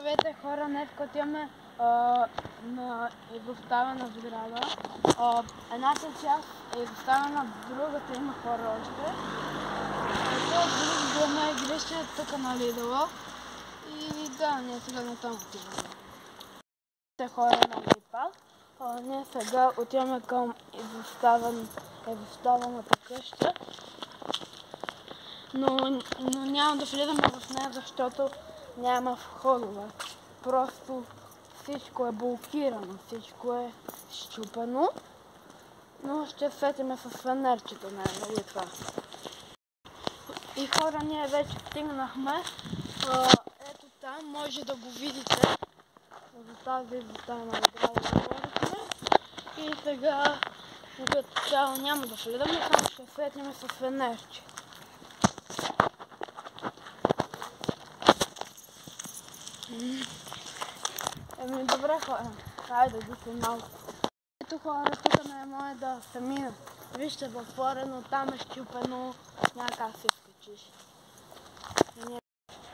Здравейте хора, днес отиваме на изоставена сграда. Едната част е изоставена, другата има хора още. Това е игрище тук на Лидъла. И да, ние сега на там отиваме. Хора на Липа. Ние сега отиваме към изоставената къща. Но няма да влизаме в нея, защото няма входове. Просто всичко е блокирано, всичко е счупено. Но ще светиме с фенерчето на Литва. И хора, ние вече стигнахме. Ето там, може да го видите. За тази изоставена сграда говорихме. И сега, като цяло няма да влизаме, само ще светиме с фенерче. Еми добре хора, хайде да се малко. Ето хора, тук не може да се мине. Вижте, затворено, там е счупено, няма как се изкачиш.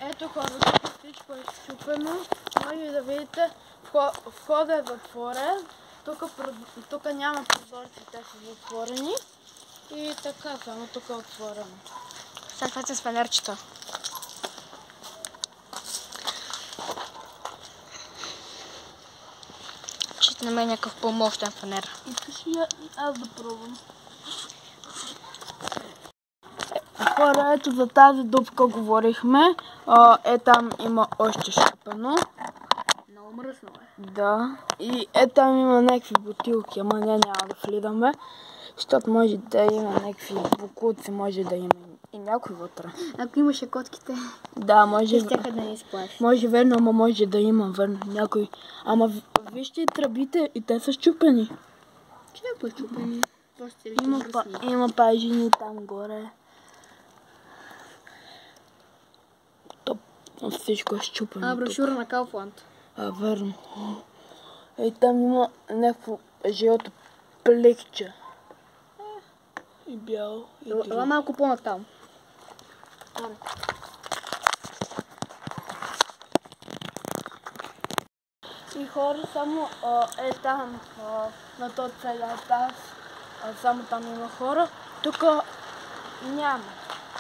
Ето хора, тук всичко е счупено, може да видите, входът е затворен, тук няма прозорци, те са затворени и така, само тук е отворено. Сега това с фенерчета. Ще намеря някакъв по-мощен фенер. Искаш ли аз да пробвам? Хора, ето за тази дупка говорихме. Там има още счупено. Много мръсно е. Да. И там има някакви бутилки, ама ние няма да влизаме. Защото може да има някакви бокуци, може да има и някой вътре. Ако имаше котките, да, може. щяха да ни изплаши. Може верно, ама може да има верно някой. Ама вижте тръбите и те са счупени. Че е по-счупени? Има пажини там горе. Всичко е счупено. Брошура на Kaufland. Верно. Там има някакво жълто плекче. И бяло. Това малко по-натам. И хора само там на този целия етаж, само там има хора. Тук няма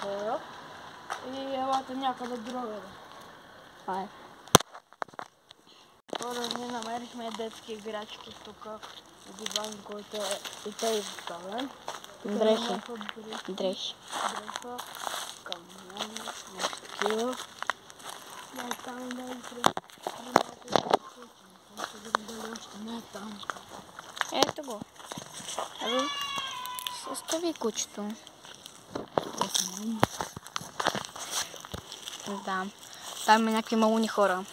хора. И елата някъде другаде. Това е. Хора, ние намерихме детски играчки тук, диван, който и те е изоставен. Дрехи. Дреха, камион, нещо такива. Там да още не е там. Ето го. Остави кучето. Да. Там има някакви малуни хора.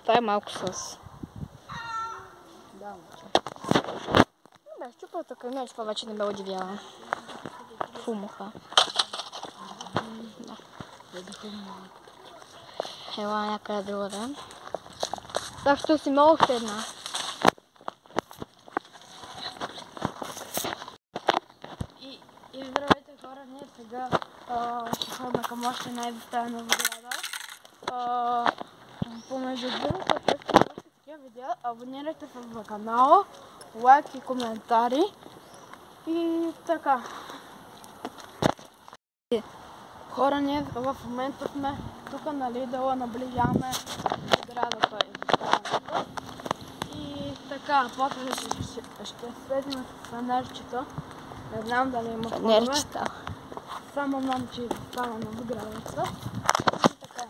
Това е малко с. Да, Бе, щупата към това вече не ме удивява. Фумуха. Да. Ела някъде друга ден. Так що си имал още една. И здравейте хора, ние сега ще ходим към още най-доставена сграда. Помежду другото, ако искате още такива видеа, абонирайте се за канала, лайк и коментари. И така. Хора, ние в момента сме тук на Лидъла, наближаваме сградата изоставената. И така, после ще следим с фенерчета. Не знам дали има фенерчета. Само знам, че изоставена сградата. И така.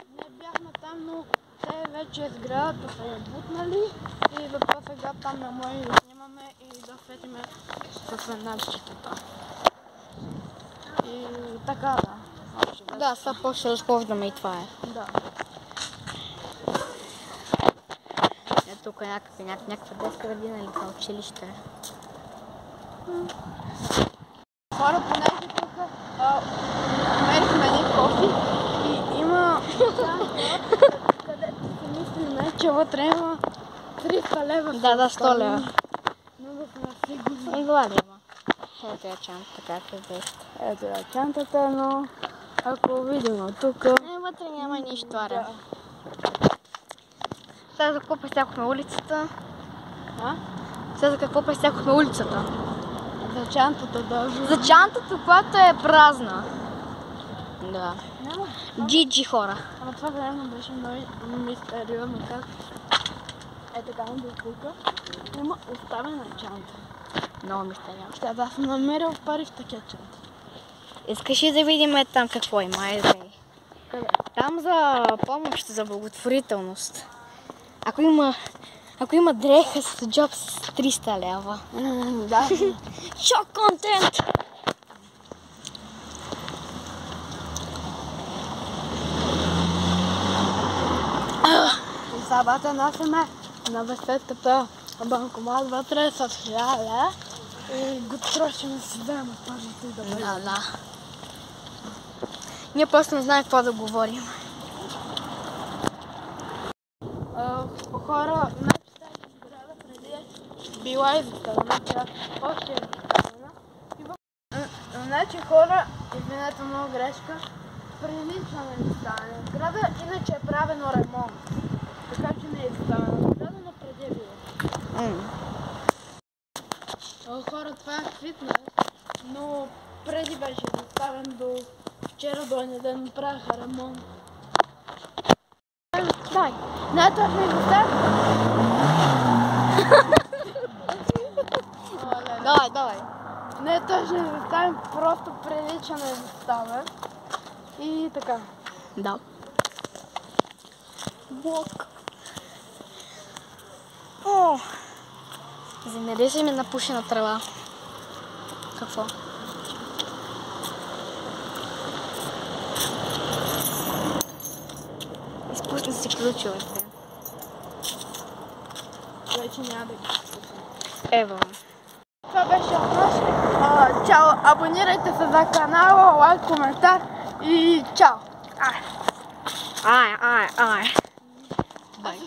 Ние бяхме там, но те вече сградата са я бутнали и затова сега там не може да снимаме и да светиме с фенерчетата. И така, да. Да, сега по-ще разповедаме и това е. Да. Тук е някаква детска градина или това училище. Хора, понеже тук вътре има 300 лева. Да, 100 лева. Много сме сигурни. Едва ли има. Ето я чантата, как е вест. Ето я чантата, но ако видим от тук... Вътре няма нищо, аре. Сега за какво пресякохме улицата? А? Сега за какво пресякохме улицата? За чантата даже. За чантата, която е празна. Да. Няма. GG хора. Ама това време беше много мистериозно как е така на буклука. Има оставена чанта. Много мистериозно. Ще да съм намерил пари в такива чанти. Искаш ли да видим там какво има? Айде. Къде? Там за помощ, за благотворителност. Ако има дреха с джоб с 300 лева. Да. Шок контент! И сабата носиме на беседката банкомат вътре с 1000 лева и го трошим да си вземем парите и да бъдем. Да. Ние просто не знаем какво да говорим. Хора, значи тази сграда преди била изоставена, тя още е изоставена. Значи хора, извинете, много грешка, прилична на изоставена сграда, иначе е правено ремонт. Така че не е изоставена сграда, но преди е била. Хора, това е фитнес, но преди беше изоставен до вчера до оня ден правиха ремонт. Дай, не е точно изоставен. Давай. Не е точно изоставен, просто прилича на изоставен. И така. Да. Блок. О! Замери се ми напушена трава. Какво? Изпусна си ключовете. Вече няма да ги изпусна. Ева. Това беше от нас. Чао! Абонирайте се за канала, лайк, коментар и чао! Ай. Бай!